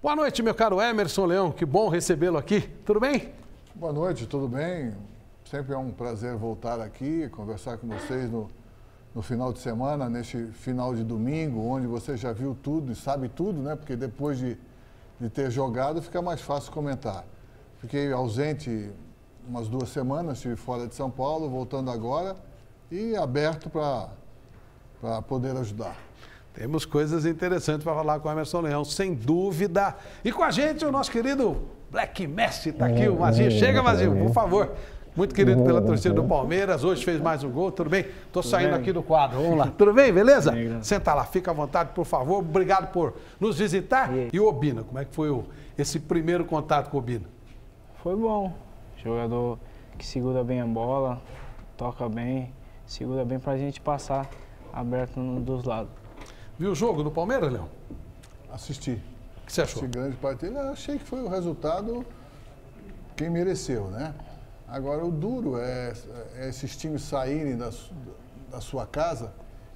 Boa noite, meu caro Emerson Leão, que bom recebê-lo aqui. Tudo bem? Boa noite, tudo bem? Sempre é um prazer voltar aqui, conversar com vocês no final de semana, neste final de domingo, onde você já viu tudo e sabe tudo, né? Porque depois de ter jogado fica mais fácil comentar. Fiquei ausente umas 2 semanas, estive fora de São Paulo, voltando agora e aberto para poder ajudar. Temos coisas interessantes para falar com o Emerson Leão, sem dúvida. E com a gente o nosso querido Black Messi está aqui, o Mazinho. Chega, Mazinho, por favor. Muito querido pela torcida do Palmeiras, hoje fez mais um gol, tudo bem? Estou saindo aqui do quadro, vamos lá. Tudo bem, beleza? Senta lá, fica à vontade, por favor. Obrigado por nos visitar. E o Obina, como é que foi esse primeiro contato com o Obina? Foi bom. Jogador que segura bem a bola, toca bem, segura bem para a gente passar aberto dos lados. Viu o jogo do Palmeiras, Leão? Assisti. O que você achou? Esse grande partida, eu achei que foi o resultado quem mereceu, né? Agora, o duro é esses times saírem da sua casa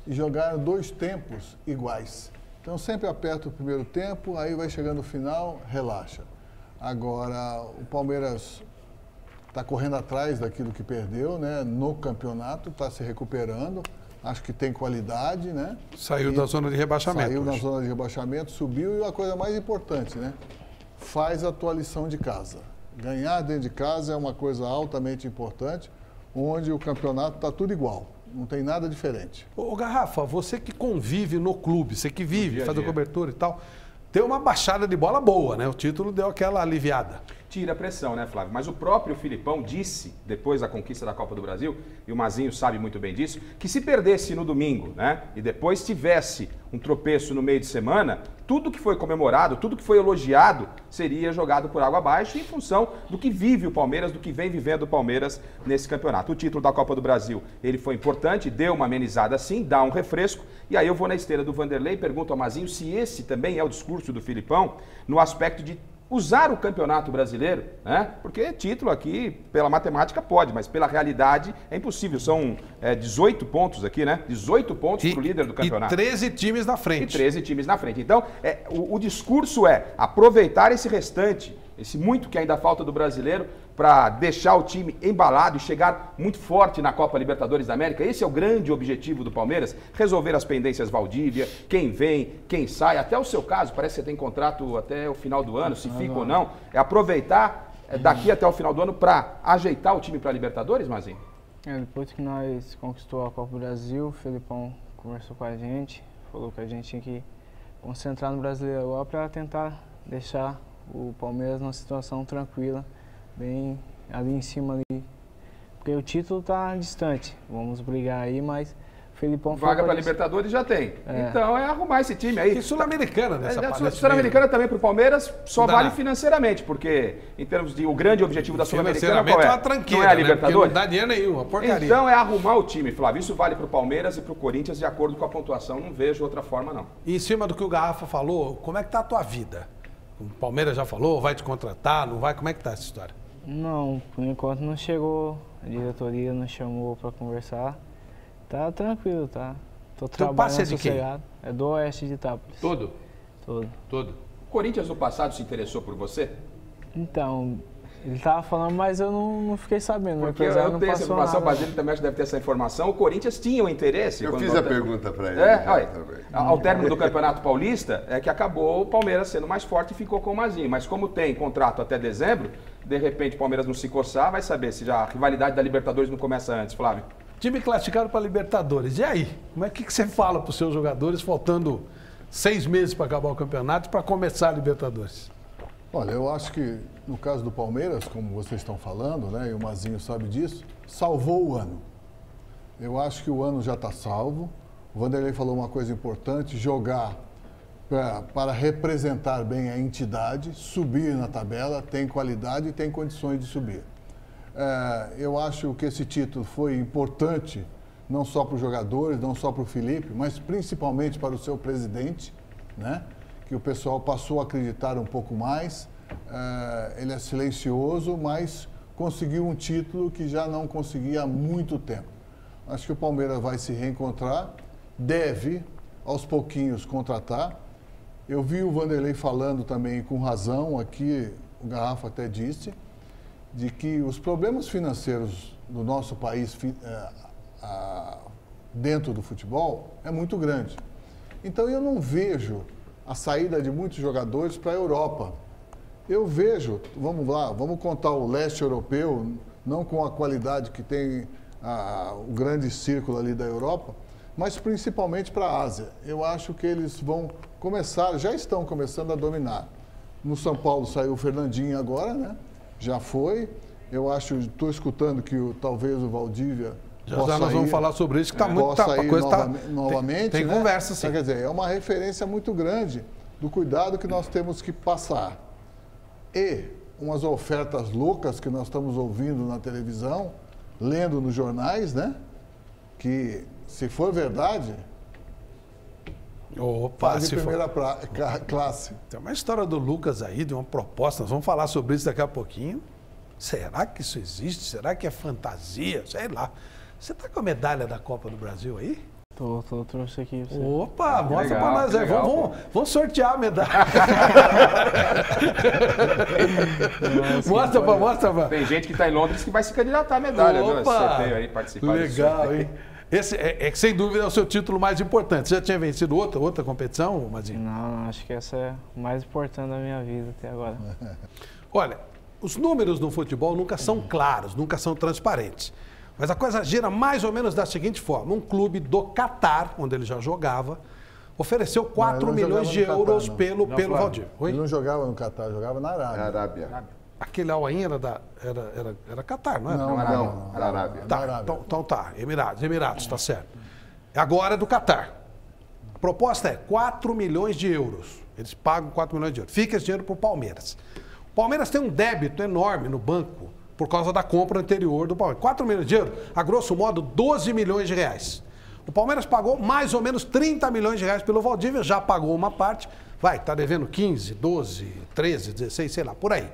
e jogarem 2 tempos iguais. Então, sempre aperta o primeiro tempo, aí vai chegando no final, relaxa. Agora, o Palmeiras está correndo atrás daquilo que perdeu, né? No campeonato, está se recuperando. Acho que tem qualidade, né? Saiu da zona de rebaixamento. Saiu da zona de rebaixamento, subiu e a coisa mais importante, né? Faz a tua lição de casa. Ganhar dentro de casa é uma coisa altamente importante, onde o campeonato está tudo igual, não tem nada diferente. Ô Garrafa, você que convive no clube, você que vive, faz a cobertura e tal, tem uma baixada de bola boa, né? O título deu aquela aliviada. Tira a pressão, né, Flávio? Mas o próprio Filipão disse, depois da conquista da Copa do Brasil, e o Mazinho sabe muito bem disso, que se perdesse no domingo, né, e depois tivesse um tropeço no meio de semana, tudo que foi comemorado, tudo que foi elogiado, seria jogado por água abaixo em função do que vive o Palmeiras, do que vem vivendo o Palmeiras nesse campeonato. O título da Copa do Brasil, ele foi importante, deu uma amenizada sim, dá um refresco, e aí eu vou na esteira do Vanderlei e pergunto ao Mazinho se esse também é o discurso do Filipão, no aspecto de usar o Campeonato Brasileiro, né? Porque título aqui, pela matemática, pode, mas pela realidade é impossível. São 18 pontos aqui, né? 18 pontos para o líder do campeonato. E 13 times na frente. E 13 times na frente. Então, o discurso é aproveitar esse restante, esse muito que ainda falta do brasileiro, para deixar o time embalado e chegar muito forte na Copa Libertadores da América. Esse é o grande objetivo do Palmeiras, resolver as pendências Valdívia, quem vem, quem sai, até o seu caso, parece que você tem contrato até o final do ano, se fica ou não, é aproveitar daqui até o final do ano para ajeitar o time para a Libertadores, Mazinho? Depois que nós conquistou a Copa do Brasil, o Felipão conversou com a gente, falou que a gente tinha que concentrar no Brasileiro agora para tentar deixar o Palmeiras numa situação tranquila, bem ali em cima ali, porque o título tá distante, vamos brigar aí, mas o Felipão... Vaga para Libertadores já tem, então é arrumar esse time aí. E Sul-Americana nessa parte. Sul-Americana também para o Palmeiras só vale financeiramente, porque em termos de o grande objetivo da Sul-Americana qual é? Uma tranqueira, não é a Libertadores? Não dá dinheiro nenhum, uma porcaria. Então é arrumar o time, Flávio, isso vale para o Palmeiras e para o Corinthians de acordo com a pontuação, não vejo outra forma não. E em cima do que o Garrafa falou, como é que tá a tua vida? O Palmeiras já falou, vai te contratar, não vai? Como é que tá essa história? Não, por enquanto não chegou, a diretoria não chamou para conversar. Tá tranquilo, tá? Tô trabalhando sossegado. É do Oeste de Itápolis. Todo? Todo. O Corinthians no passado se interessou por você? Então, ele tava falando, mas eu não fiquei sabendo. Porque eu tenho essa informação, o Basílio também acho que deve ter essa informação. O Corinthians tinha um interesse. Eu fiz a pergunta para ele. Ao término do Campeonato Paulista, é que acabou o Palmeiras sendo mais forte e ficou com o Mazinho. Mas como tem contrato até dezembro, de repente o Palmeiras não se coçar, vai saber se já a rivalidade da Libertadores não começa antes, Flávio. Time classificado para Libertadores. E aí? Como é que você fala para os seus jogadores faltando 6 meses para acabar o campeonato para começar a Libertadores? Olha, eu acho que no caso do Palmeiras, como vocês estão falando, né, e o Mazinho sabe disso, salvou o ano. Eu acho que o ano já está salvo. O Vanderlei falou uma coisa importante, jogar para representar bem a entidade, subir na tabela, tem qualidade e tem condições de subir. Eu acho que esse título foi importante, não só para os jogadores, não só para o Felipe, mas principalmente para o seu presidente, né? Que o pessoal passou a acreditar um pouco mais. Ele é silencioso, mas conseguiu um título que já não conseguia há muito tempo. Acho que o Palmeiras vai se reencontrar, deve, aos pouquinhos, contratar. Eu vi o Vanderlei falando também com razão aqui, o Garrafa até disse, de que os problemas financeiros do nosso país dentro do futebol é muito grande. Então eu não vejo a saída de muitos jogadores para a Europa. Eu vejo, vamos lá, vamos contar o leste europeu, não com a qualidade que tem o grande círculo ali da Europa, mas principalmente para a Ásia. Eu acho que eles vão começar, já estão começando a dominar. No São Paulo saiu o Fernandinho agora, né? Já foi. Eu acho, estou escutando que talvez o Valdívia já nós vamos falar sobre isso, que está muito... A coisa novamente, tem né? conversa, sim. Quer dizer, é uma referência muito grande do cuidado que nós temos que passar. E umas ofertas loucas que nós estamos ouvindo na televisão, lendo nos jornais, né? Que, se for verdade, faz de primeira classe. Tem uma história do Lucas aí, de uma proposta, nós vamos falar sobre isso daqui a pouquinho. Será que isso existe? Será que é fantasia? Sei lá. Você tá com a medalha da Copa do Brasil aí? Trouxe aqui pra você. Opa, mostra pra nós aí. Vamos sortear a medalha. Mostra, pra. Tem gente que está em Londres que vai se candidatar à medalha, né? Sorteio aí, participar. Legal, hein? Esse sem dúvida, é o seu título mais importante. Você já tinha vencido outra competição, Mazinho? Não, acho que essa é o mais importante da minha vida até agora. Olha, os números no futebol nunca são claros, nunca são transparentes. Mas a coisa gira mais ou menos da seguinte forma. Um clube do Catar, onde ele já jogava, ofereceu 4 milhões de euros pelo Valdívia. Ele não jogava no Catar, jogava na Arábia. Aquele Al-Ain era Catar, não era? Não, era Arábia. Tá, então tá, Emirados, tá certo. Agora é do Catar. A proposta é 4 milhões de euros. Eles pagam 4 milhões de euros. Fica esse dinheiro para o Palmeiras. O Palmeiras tem um débito enorme no banco por causa da compra anterior do Palmeiras. 4 milhões de euros, a grosso modo, 12 milhões de reais. O Palmeiras pagou mais ou menos 30 milhões de reais pelo Valdívia, já pagou uma parte, tá devendo 15, 12, 13, 16, sei lá, por aí.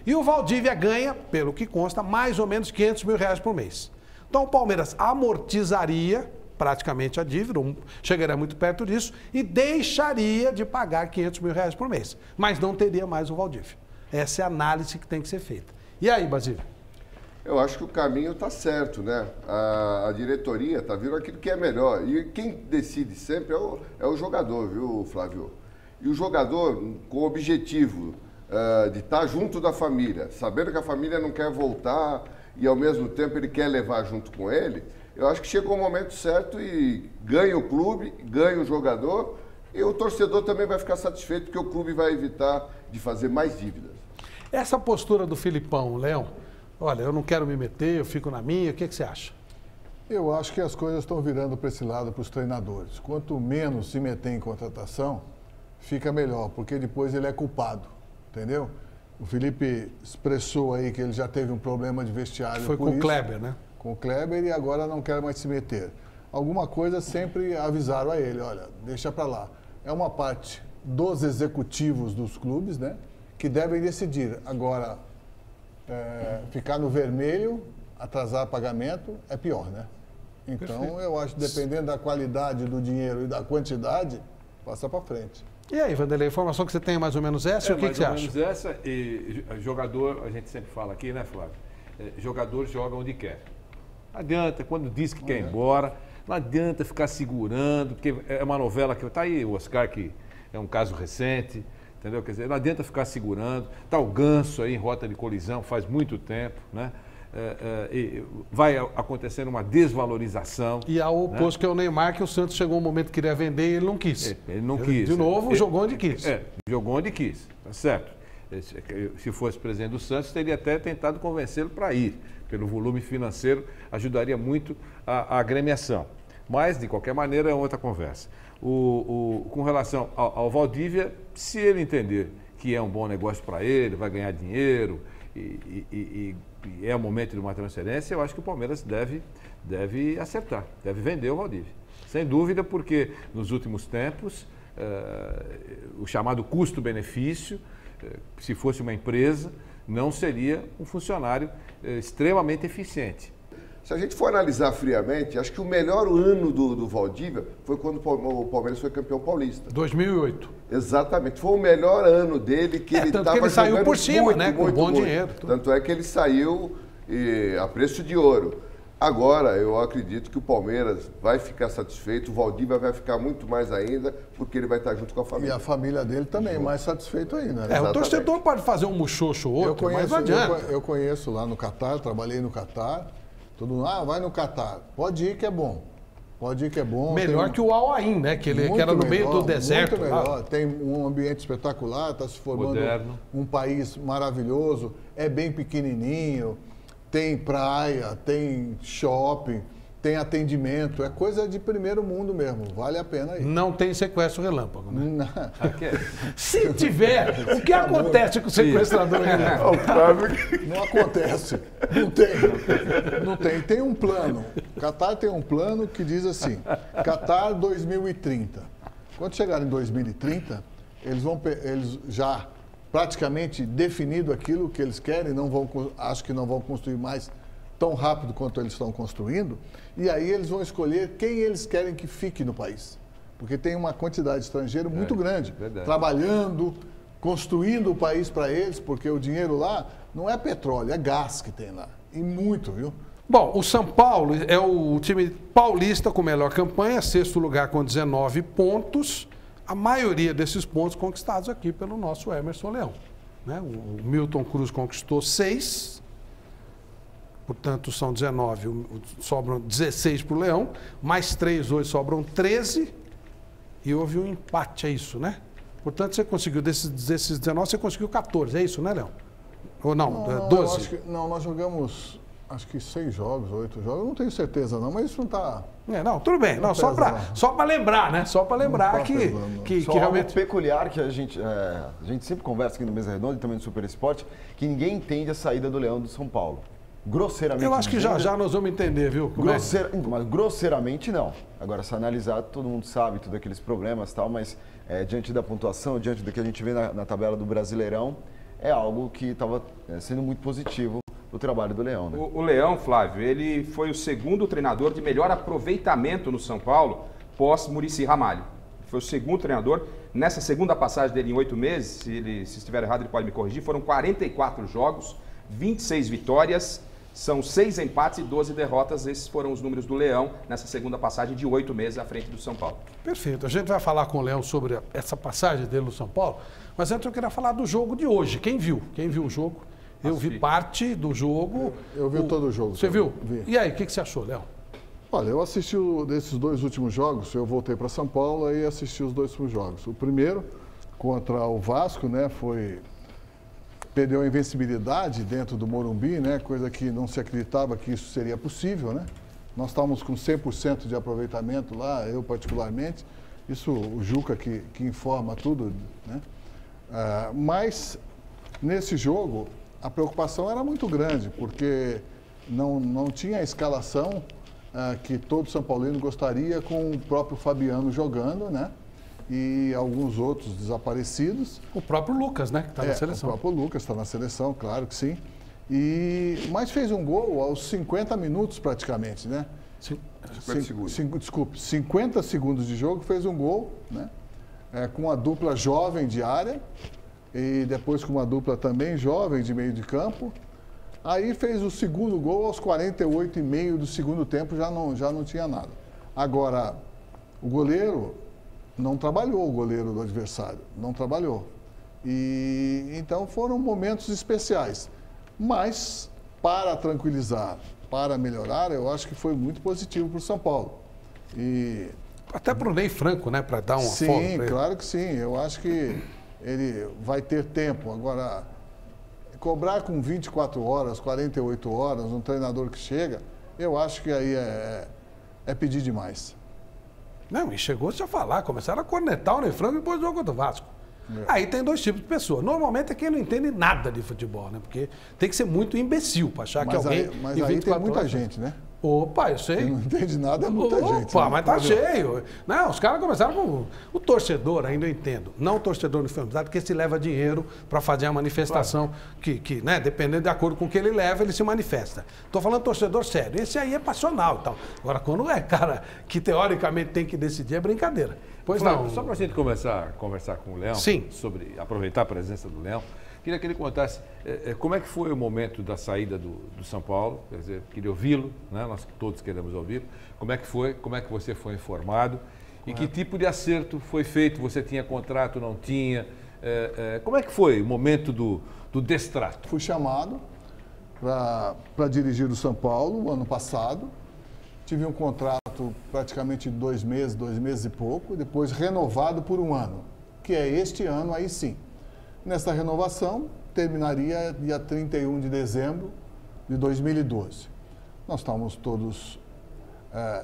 E o Valdívia ganha, pelo que consta, mais ou menos 500 mil reais por mês. Então o Palmeiras amortizaria praticamente a dívida, chegaria muito perto disso, e deixaria de pagar 500 mil reais por mês. Mas não teria mais o Valdívia. Essa é a análise que tem que ser feita. E aí, Basílio? Eu acho que o caminho está certo, né? A diretoria está vendo aquilo que é melhor. E quem decide sempre é o jogador, viu, Flávio? E o jogador, com o objetivo de estar junto da família, sabendo que a família não quer voltar e, ao mesmo tempo, ele quer levar junto com ele, eu acho que chegou o momento certo e ganha o clube, ganha o jogador e o torcedor também vai ficar satisfeito porque o clube vai evitar de fazer mais dívidas. Essa postura do Filipão, Leão, olha, eu não quero me meter, eu fico na minha, o que você acha? Eu acho que as coisas estão virando para esse lado para os treinadores. Quanto menos se meter em contratação, fica melhor, porque depois ele é culpado, entendeu? O Felipe expressou aí que ele já teve um problema de vestiário. Foi com o Kleber, né? Com o Kleber e agora não quer mais se meter. Alguma coisa sempre avisaram a ele, olha, deixa para lá. É uma parte dos executivos dos clubes, né? Que devem decidir. Agora, ficar no vermelho, atrasar pagamento, é pior, né? Então, perfeito. Eu acho que dependendo da qualidade do dinheiro e da quantidade, passa para frente. E aí, Vanderlei, a informação que você tem é mais ou menos essa? O que você acha? Mais ou menos essa, e jogador, a gente sempre fala aqui, né, Flávio? Jogador joga onde quer. Não adianta, quando diz que quer ir embora, não adianta ficar segurando, porque é uma novela que... Está aí o Oscar, que é um caso recente, entendeu? Quer dizer, não adianta ficar segurando. Está o Ganso aí em rota de colisão faz muito tempo, né? Vai acontecendo uma desvalorização. E ao oposto, né? Que é o Neymar, que o Santos chegou um momento que queria vender e ele não quis. Ele não quis. De novo, jogou onde quis. Jogou onde quis, tá certo. Se fosse presidente do Santos, teria até tentado convencê-lo para ir. Pelo volume financeiro, ajudaria muito a agremiação. Mas, de qualquer maneira, é outra conversa. Com relação ao Valdívia, se ele entender que é um bom negócio para ele, vai ganhar dinheiro e é o momento de uma transferência, eu acho que o Palmeiras deve acertar, deve vender o Valdívia. Sem dúvida, porque nos últimos tempos, o chamado custo-benefício, se fosse uma empresa, não seria um funcionário extremamente eficiente. Se a gente for analisar friamente, acho que o melhor ano do Valdívia foi quando o Palmeiras foi campeão paulista. 2008. Exatamente. Foi o melhor ano dele que ele estava jogando. Ele saiu por cima, muito, né? Com muito, bom muito. dinheiro. Tanto é que ele saiu a preço de ouro. Agora, eu acredito que o Palmeiras vai ficar satisfeito, o Valdívia vai ficar muito mais ainda, porque ele vai estar junto com a família. E a família dele também, mais satisfeito ainda. Né? O torcedor pode fazer um muxoxo ou outro, mas não adianta. Eu conheço lá no Catar, trabalhei no Catar. Todo mundo, vai no Catar. Pode ir que é bom. Pode ir que é bom. Melhor que o Al Ain, né? Que era no meio do deserto. Muito melhor. Tem um ambiente espetacular, está se formando moderno. Um país maravilhoso, é bem pequenininho, tem praia, tem shopping, tem atendimento, é coisa de primeiro mundo mesmo, vale a pena ir. Não tem sequestro relâmpago, né? Não. Se tiver, o que acontece com o sequestrador relâmpago? Não acontece. Não tem. Não tem. Tem um plano. O Catar tem um plano que diz assim, Catar 2030. Quando chegar em 2030, eles já praticamente definido aquilo que eles querem, acho que não vão construir mais tão rápido quanto eles estão construindo, e aí eles vão escolher quem eles querem que fique no país. Porque tem uma quantidade de estrangeiro muito grande, trabalhando, construindo o país para eles, porque o dinheiro lá não é petróleo, é gás que tem lá. E muito, viu? Bom, o São Paulo é o time paulista com melhor campanha, sexto lugar com 19 pontos. A maioria desses pontos conquistados aqui pelo nosso Emerson Leão. Né? O Milton Cruz conquistou 6, portanto são 19, sobram 16 para o Leão, mais 3 hoje sobram 13, e houve um empate, é isso, né? Portanto, você conseguiu, desses 19, você conseguiu 14, é isso, né, Leão? Ou não 12? Nós jogamos, acho que 6 jogos, 8 jogos, eu não tenho certeza não, mas isso não está... não, tudo bem, só para lembrar, né? Só para lembrar que só realmente... algo peculiar que a gente sempre conversa aqui no Mesa Redonda e também no Super Esporte, que ninguém entende a saída do Leão do São Paulo. Grosseiramente. Eu acho que já nós vamos entender, viu? Mas grosseiramente não. Agora, se analisar, todo mundo sabe todos aqueles problemas e tal, mas diante da pontuação, diante do que a gente vê na tabela do Brasileirão, é algo que estava sendo muito positivo o trabalho do Leão. Né? O Leão, Flávio, ele foi o segundo treinador de melhor aproveitamento no São Paulo pós Muricy Ramalho. Foi o segundo treinador. Nessa segunda passagem dele em 8 meses, se estiver errado ele pode me corrigir, foram 44 jogos, 26 vitórias, são 6 empates e 12 derrotas. Esses foram os números do Leão nessa segunda passagem de 8 meses à frente do São Paulo. Perfeito. A gente vai falar com o Leão sobre essa passagem dele no São Paulo, mas antes eu queria falar do jogo de hoje. Quem viu o jogo? Eu vi parte do jogo. Eu vi todo o jogo. Você viu? Vi. E aí, o que você achou, Léo? Olha, eu assisti desses 2 últimos jogos, eu voltei para São Paulo e assisti os 2 últimos jogos. O primeiro, contra o Vasco, né, perdeu a invencibilidade dentro do Morumbi, né, coisa que não se acreditava que isso seria possível, né? Nós estávamos com 100% de aproveitamento lá, eu particularmente. Isso o Juca que informa tudo, né? Mas nesse jogo a preocupação era muito grande, porque não tinha a escalação que todo São Paulino gostaria, com o próprio Fabiano jogando, né? E alguns outros desaparecidos. O próprio Lucas, né? Que está na seleção. O próprio Lucas está na seleção, claro que sim. Mas fez um gol aos 50 minutos praticamente, né? 50 segundos de jogo, fez um gol, né? Com uma dupla jovem de área. E depois com uma dupla também jovem de meio de campo. Aí fez o segundo gol aos 48,5 do segundo tempo, já não tinha nada. Agora, o goleiro não trabalhou, o goleiro do adversário, não trabalhou. E então foram momentos especiais. Mas, para tranquilizar, para melhorar, eu acho que foi muito positivo para o São Paulo. Até para o Ney Franco, né? Para dar uma folga. Sim, claro que sim. Eu acho que ele vai ter tempo. Agora, cobrar com 24 horas, 48 horas, um treinador que chega, eu acho que aí é pedir demais. Não, e chegou-se a falar, começaram a cornetar o Ney Franco depois do jogo contra o Vasco. Aí tem 2 tipos de pessoas. Normalmente é quem não entende nada de futebol, né? Porque tem que ser muito imbecil para achar que alguém... Mas aí tem muita gente, né? Opa, eu sei. Quem não entende nada é muita gente. Opa, Né? mas tá cheio. Não, os caras começaram com o torcedor, ainda eu entendo. Não o torcedor uniformizado, porque se leva dinheiro para fazer a manifestação, que né, dependendo de acordo com o que ele leva, ele se manifesta. Tô falando torcedor sério. Esse aí é passional e tal. Agora, quando é cara que teoricamente tem que decidir, é brincadeira. Pois Flávio, não. só para a gente começar a conversar com o Leão, Sim. sobre aproveitar a presença do Leão, queria que ele contasse como é que foi o momento da saída do São Paulo, quer dizer, queria ouvi-lo, né? Nós todos queremos ouvi-lo, como é que foi, como é que você foi informado e que tipo de acerto foi feito, você tinha contrato, não tinha, como é que foi o momento do destrato? Fui chamado para dirigir o São Paulo o ano passado. Tive um contrato praticamente de 2 meses e pouco, depois renovado por 1 ano, que é este ano aí sim. Nessa renovação, terminaria dia 31 de dezembro de 2012. Nós estávamos todos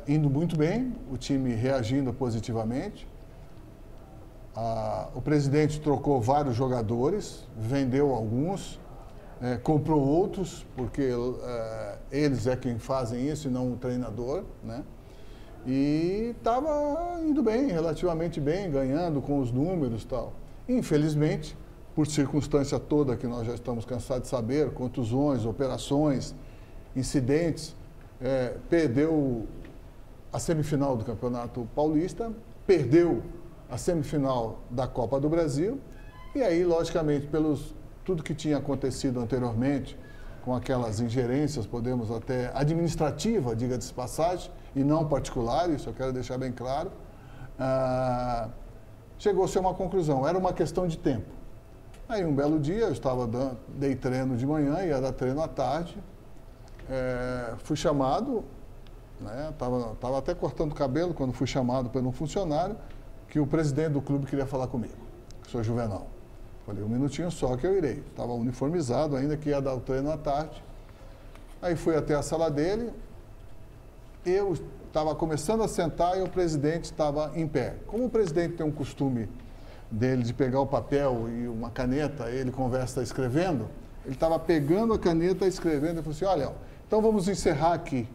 indo muito bem, o time reagindo positivamente. O presidente trocou vários jogadores, vendeu alguns, comprou outros, porque eles é quem fazem isso e não o treinador, né? E estava indo bem, relativamente bem, ganhando com os números e tal. Infelizmente, por circunstância toda que nós já estamos cansados de saber, contusões, operações, incidentes, perdeu a semifinal do Campeonato Paulista, perdeu a semifinal da Copa do Brasil, e aí, logicamente, tudo que tinha acontecido anteriormente, com aquelas ingerências, podemos até administrativa, diga-se passagem, e não particular, isso eu quero deixar bem claro, chegou-se a uma conclusão, era uma questão de tempo. Aí um belo dia, eu dei treino de manhã, ia dar treino à tarde, fui chamado, né, tava até cortando o cabelo quando fui chamado por um funcionário, que o presidente do clube queria falar comigo, o senhor Juvenal. Falei, 1 minutinho só que eu irei. Estava uniformizado ainda, que ia dar o treino à tarde. Aí fui até a sala dele, eu estava começando a sentar e o presidente estava em pé. Como o presidente tem um costume dele de pegar o papel e uma caneta, ele conversa escrevendo, ele estava pegando a caneta e escrevendo, e falou assim, olha, então vamos encerrar aqui.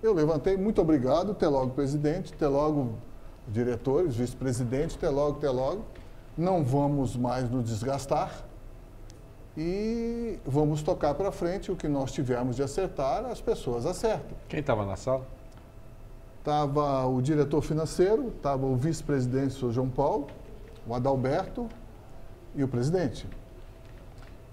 Eu levantei, muito obrigado, até logo presidente, até logo diretores, vice-presidente, até logo. Não vamos mais nos desgastar e vamos tocar para frente o que nós tivermos de acertar, as pessoas acertam. Quem estava na sala? Estava o diretor financeiro, estava o vice-presidente, o senhor João Paulo, o Adalberto e o presidente.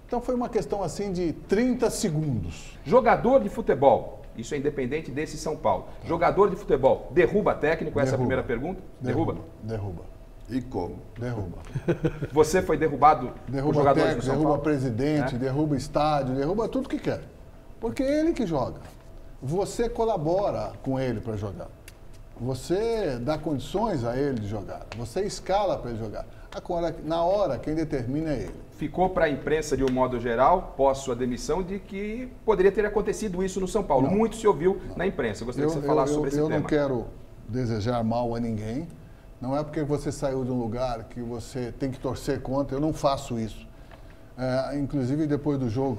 Então foi uma questão assim de 30 segundos. Jogador de futebol, isso é independente desse São Paulo. Jogador de futebol, derruba técnico? Essa é a primeira pergunta? Derruba? Derruba. E como? Derruba. Você foi derrubado por jogadores técnico, do São derruba Paulo? presidente, derruba estádio, derruba tudo que quer. Porque é ele que joga. Você colabora com ele para jogar. Você dá condições a ele de jogar. Você escala para ele jogar. Agora, na hora, quem determina é ele. Ficou para a imprensa, de um modo geral, pós sua demissão, de que poderia ter acontecido isso no São Paulo. Não. Muito se ouviu na imprensa. Eu gostaria que você falasse sobre esse tema. Eu não quero desejar mal a ninguém. Não é porque você saiu de um lugar que você tem que torcer contra. Eu não faço isso. Inclusive, depois do jogo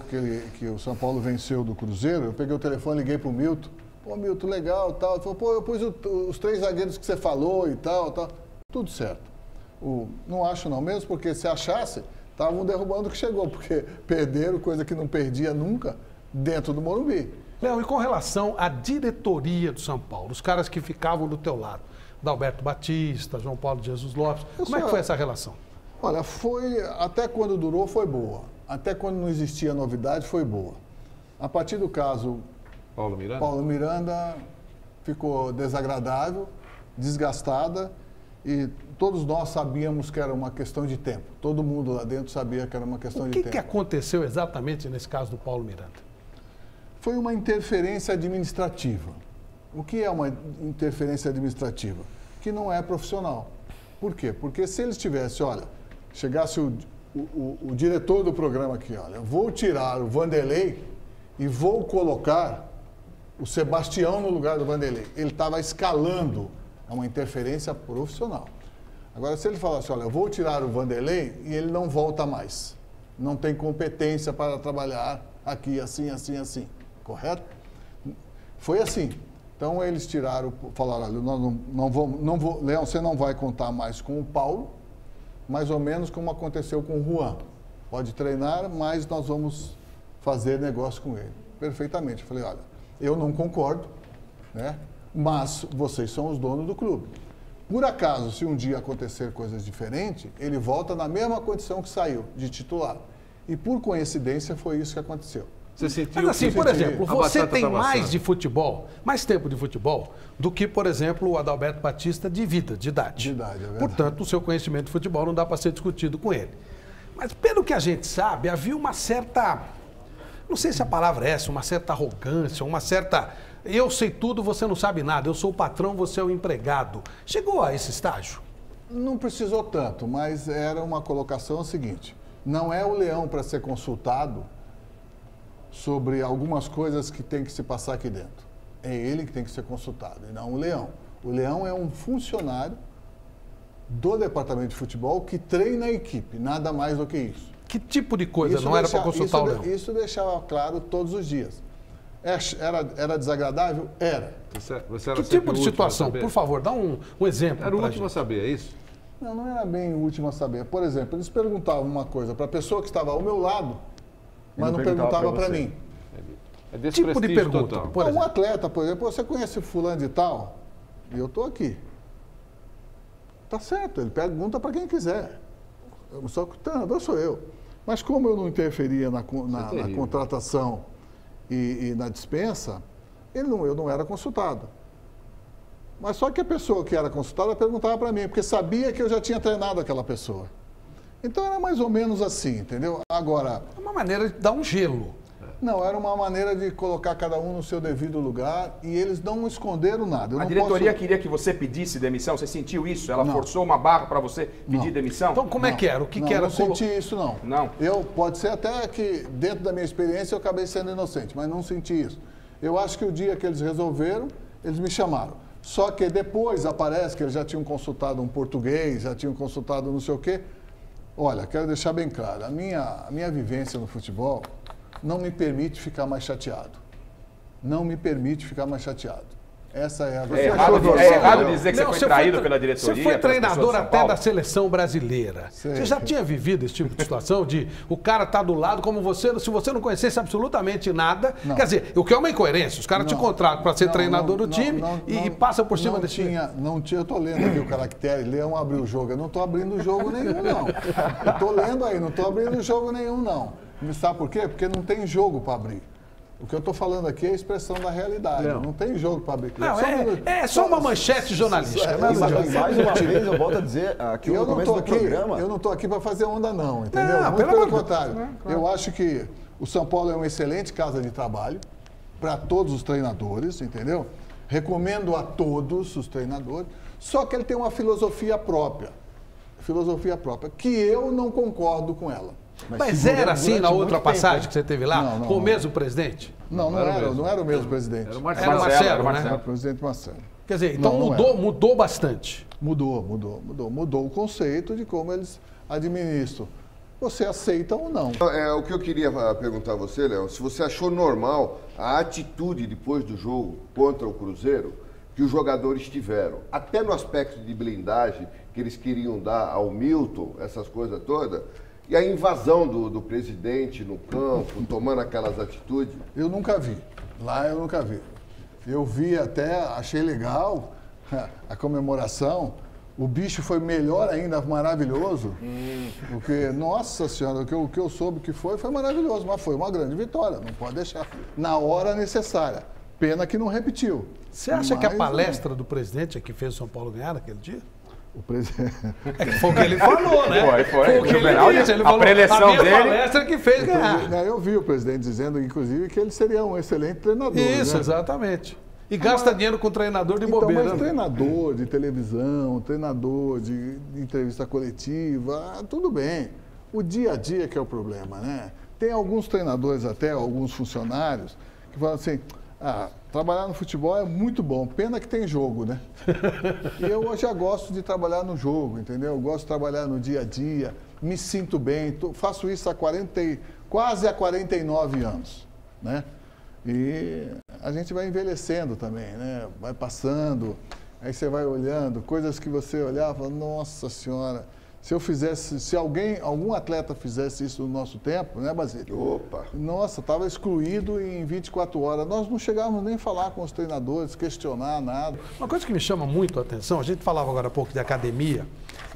que o São Paulo venceu do Cruzeiro, eu peguei o telefone, liguei para o Milton. Pô, Milton, legal, tal. Ele falou, pô, eu pus os 3 zagueiros que você falou e tal. Tudo certo. Não acho não, mesmo porque se achasse, estavam derrubando o que chegou, porque perderam, coisa que não perdia nunca, dentro do Morumbi. Léo, e com relação à diretoria do São Paulo, os caras que ficavam do teu lado, Dalberto Batista, João Paulo de Jesus Lopes, como é que foi essa relação? Olha, até quando durou foi boa, até quando não existia novidade foi boa. A partir do caso Paulo Miranda ficou desagradável, desgastada, e todos nós sabíamos que era uma questão de tempo. Todo mundo lá dentro sabia que era uma questão de tempo. O que aconteceu exatamente nesse caso do Paulo Miranda? Foi uma interferência administrativa. O que é uma interferência administrativa? Que não é profissional. Por quê? Porque se eles tivessem, olha, chegasse o diretor do programa aqui, olha, vou tirar o Vanderlei e vou colocar o Sebastião no lugar do Vanderlei. Ele estava escalando. É uma interferência profissional. Agora, se ele falasse, olha, eu vou tirar o Vanderlei e ele não volta mais. Não tem competência para trabalhar aqui, assim. Correto? Foi assim. Então eles tiraram, falaram, olha, nós não vou, Leão, você não vai contar mais com o Paulo, mais ou menos como aconteceu com o Juan. Pode treinar, mas nós vamos fazer negócio com ele. Perfeitamente. Eu falei, olha, eu não concordo, né? Mas vocês são os donos do clube. Por acaso, se um dia acontecer coisas diferentes, ele volta na mesma condição que saiu, de titular. E por coincidência foi isso que aconteceu. Você sentiu Mas assim, por exemplo, você tem mais assando? de futebol, mais tempo de futebol, do que, por exemplo, o Adalberto Batista de vida, de idade. De idade, é verdade. Portanto, o seu conhecimento de futebol não dá para ser discutido com ele. Mas pelo que a gente sabe, havia uma certa, não sei se a palavra é essa, uma certa arrogância, uma certa, eu sei tudo, você não sabe nada, eu sou o patrão, você é o empregado. Chegou a esse estágio? Não precisou tanto, mas era uma colocação seguinte, não é o Leão para ser consultado sobre algumas coisas que tem que se passar aqui dentro. É ele que tem que ser consultado, e não o Leão. O Leão é um funcionário do departamento de futebol que treina a equipe, nada mais do que isso. Que tipo de coisa não era para consultar o Leão? Isso deixava claro todos os dias. Era desagradável? Era. Você era Que tipo de situação? Por favor, dá um exemplo. Era o pra último a gente. saber, é isso? Não era bem o último a saber. Por exemplo, eles perguntavam uma coisa para a pessoa que estava ao meu lado, mas não perguntava para mim. É desse Tipo de prestígio pergunta, total. por Um exemplo. atleta, por exemplo, você conhece fulano de tal? E eu estou aqui. Tá certo, ele pergunta para quem quiser. Só que o treinador sou eu. Mas como eu não interferia na contratação e na dispensa, eu não era consultado. Mas só que a pessoa que era consultada perguntava para mim, porque sabia que eu já tinha treinado aquela pessoa. Então era mais ou menos assim, entendeu? Agora, É uma maneira de dar um gelo. não, era uma maneira de colocar cada um no seu devido lugar e eles não esconderam nada. Eu A não diretoria posso... queria que você pedisse demissão? Você sentiu isso? Ela Não. forçou uma barra para você pedir Não. demissão? Então, como é que era? O que não, que era? não senti isso, não. Não? Pode ser até que, dentro da minha experiência, eu acabei sendo inocente, mas não senti isso. Eu acho que o dia que eles resolveram, eles me chamaram. Só que depois aparece que eles já tinham consultado um português, já tinham consultado não sei o quê. Olha, quero deixar bem claro, a minha vivência no futebol não me permite ficar mais chateado. Não me permite ficar mais chateado. Essa é a verdade. É errado dizer que Não, você foi traído tre- pela diretoria? Você foi pelas pessoas treinador de São até Paulo? da seleção brasileira. Sei. Você já tinha vivido esse tipo de situação de o cara tá do lado como você, se você não conhecesse absolutamente nada, Não. quer dizer, o que é uma incoerência, os caras te Não. contratam para ser Não, treinador não, do time não, e não, passam por cima não desse Não tinha, eu estou lendo aqui o caractere, Leão abriu o jogo. Eu não estou abrindo jogo nenhum, não. Eu estou lendo aí, não estou abrindo jogo nenhum, não. E sabe por quê? Porque não tem jogo para abrir. O que eu estou falando aqui é a expressão da realidade. Não tem jogo para abrir. Não, Só um minuto. é só uma manchete jornalística. Só- nada só- de- Mais uma vez, eu volto a dizer, aqui no Eu não começo estou do aqui, programa... eu não estou aqui para fazer onda, não, entendeu? Não, Muito pelo pelo amor de contrário. Deus. Eu acho que o São Paulo é uma excelente casa de trabalho para todos os treinadores, entendeu? Recomendo a todos os treinadores, só que ele tem uma filosofia própria, que eu não concordo com ela. Mas era assim na durante outra muito passagem tempo, que você teve lá, Não, não, com o não. mesmo presidente? Não era o mesmo presidente. Era o Era o Marcelo. Marcelo, era o né? Era o presidente Marcelo. Quer dizer, então Não, não mudou bastante. Mudou o conceito de como eles administram. Você aceita ou não? O que eu queria perguntar a você, Léo, se você achou normal a atitude depois do jogo contra o Cruzeiro que os jogadores tiveram, até no aspecto de blindagem que eles queriam dar ao Milton, essas coisas todas, e a invasão do presidente no campo, tomando aquelas atitudes. Eu nunca vi. Lá eu nunca vi. Eu vi até, achei legal a comemoração. O bicho foi melhor ainda, maravilhoso. Porque, nossa senhora, o que eu soube que foi maravilhoso. Mas foi uma grande vitória, não pode deixar. Na hora necessária. Pena que não repetiu. Você acha que a Mas, palestra do presidente é que fez o São Paulo ganhar naquele dia? O presidente... É que foi o que ele falou, né? Foi. o que ele Juvenal, disse. Ele a falou, preleção a minha dele- palestra que fez ganhar. Eu vi o presidente dizendo, inclusive, que ele seria um excelente treinador. Isso, né? exatamente. E gasta dinheiro com treinador de Então, bobeira. mas né? treinador de televisão, treinador de entrevista coletiva, tudo bem. O dia a dia que é o problema, né? Tem alguns treinadores até, alguns funcionários, que falam assim, trabalhar no futebol é muito bom, pena que tem jogo, né? E eu já gosto de trabalhar no jogo, entendeu? Eu gosto de trabalhar no dia a dia, me sinto bem, faço isso há quase há 49 anos, né? E a gente vai envelhecendo também, né? Vai passando, aí você vai olhando, coisas que você olhava, nossa senhora, se eu fizesse, se algum atleta fizesse isso no nosso tempo, né, Basílio? Opa! Nossa, estava excluído em 24 horas. Nós não chegávamos nem a falar com os treinadores, questionar nada. Uma coisa que me chama muito a atenção, a gente falava agora há pouco de academia,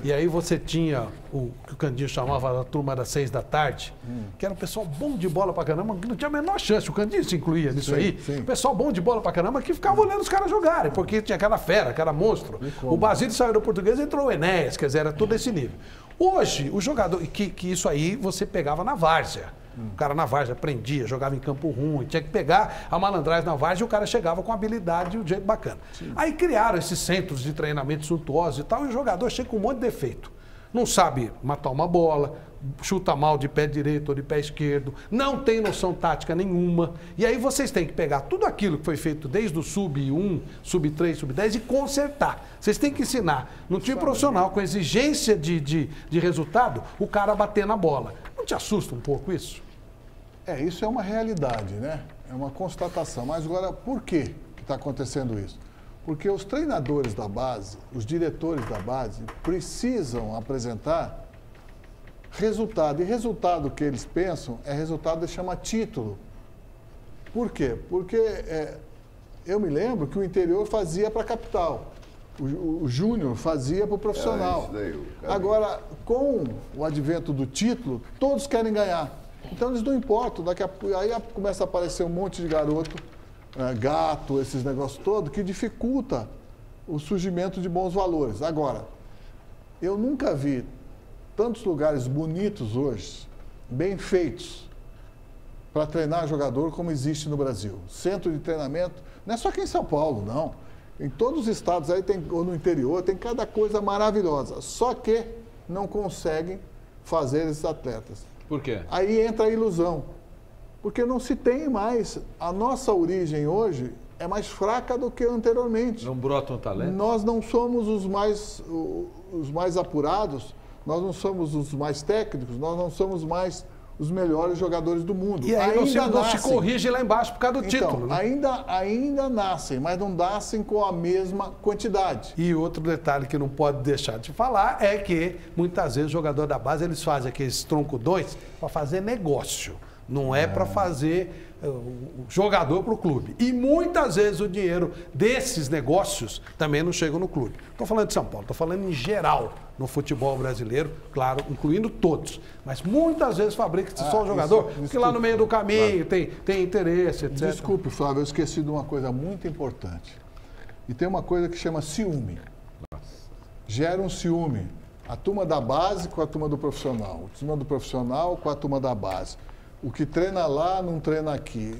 e aí você tinha o que o Candinho chamava da turma das 6 da tarde, que era um pessoal bom de bola pra caramba, que não tinha a menor chance, o Candinho se incluía nisso Sim, aí, sim. o pessoal bom de bola pra caramba que ficava olhando os caras jogarem, porque tinha cada fera, cada monstro. O Basílio saiu do Português e entrou o Enéas, quer dizer, era todo esse nível. Hoje, o jogador, que isso aí você pegava na várzea. O cara na várzea aprendia, jogava em campo ruim, tinha que pegar a malandragem na várzea e o cara chegava com habilidade e um jeito bacana. Aí criaram esses centros de treinamento suntuosos e tal, e o jogador chega com um monte de defeito. Não sabe matar uma bola, chuta mal de pé direito ou de pé esquerdo, não tem noção tática nenhuma. E aí vocês têm que pegar tudo aquilo que foi feito desde o sub-1, sub-3, sub-10 e consertar. Vocês têm que ensinar, no time profissional, com exigência de resultado, o cara a bater na bola. Não te assusta um pouco isso? Isso é uma realidade, né? É uma constatação. Mas agora, por que está acontecendo isso? Porque os treinadores da base, os diretores da base, precisam apresentar resultado. E resultado que eles pensam é resultado que chama título. Por quê? Porque eu me lembro que o interior fazia para a capital. O júnior fazia para o profissional. Agora, com o advento do título, todos querem ganhar. Então eles não importam. Aí começa a aparecer um monte de garoto, gato, esses negócios todos, que dificulta o surgimento de bons valores. Agora, eu nunca vi tantos lugares bonitos hoje, bem feitos, para treinar jogador como existe no Brasil. Centro de treinamento, não é só aqui em São Paulo, não. Em todos os estados aí ou no interior, tem cada coisa maravilhosa. Só que não conseguem fazer esses atletas. Por quê? Aí entra a ilusão. Porque não se tem mais. A nossa origem hoje é mais fraca do que anteriormente. Não brota um talento? Nós não somos os mais apurados, nós não somos os mais técnicos, nós não somos mais os melhores jogadores do mundo. E aí não se corrige lá embaixo por causa do título, né? Ainda nascem, mas não nascem com a mesma quantidade. E outro detalhe que não pode deixar de falar é que muitas vezes o jogador da base eles fazem aqueles troncudões para fazer negócio. Não é para fazer o jogador para o clube. E muitas vezes o dinheiro desses negócios também não chega no clube. Estou falando de São Paulo, estou falando em geral no futebol brasileiro, claro, incluindo todos. Mas muitas vezes fabrica-se só o jogador, porque lá no meio do caminho tem interesse, etc. Desculpe, Flávio, eu esqueci de uma coisa muito importante. E tem uma coisa que chama ciúme. Gera um ciúme. A turma da base com a turma do profissional. A turma do profissional com a turma da base. O que treina lá não treina aqui.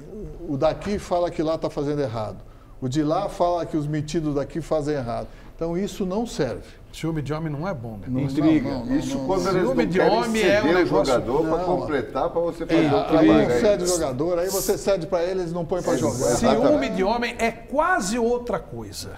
O daqui fala que lá está fazendo errado. O de lá fala que os metidos daqui fazem errado. Então isso não serve. Ciúme de homem não é bom, né? Intriga. Isso quando eles não querem ceder o jogador para completar, para você fazer o trabalho. Aí não cede o jogador, aí você cede para eles e não põe para jogar. Ciúme de homem é quase outra coisa.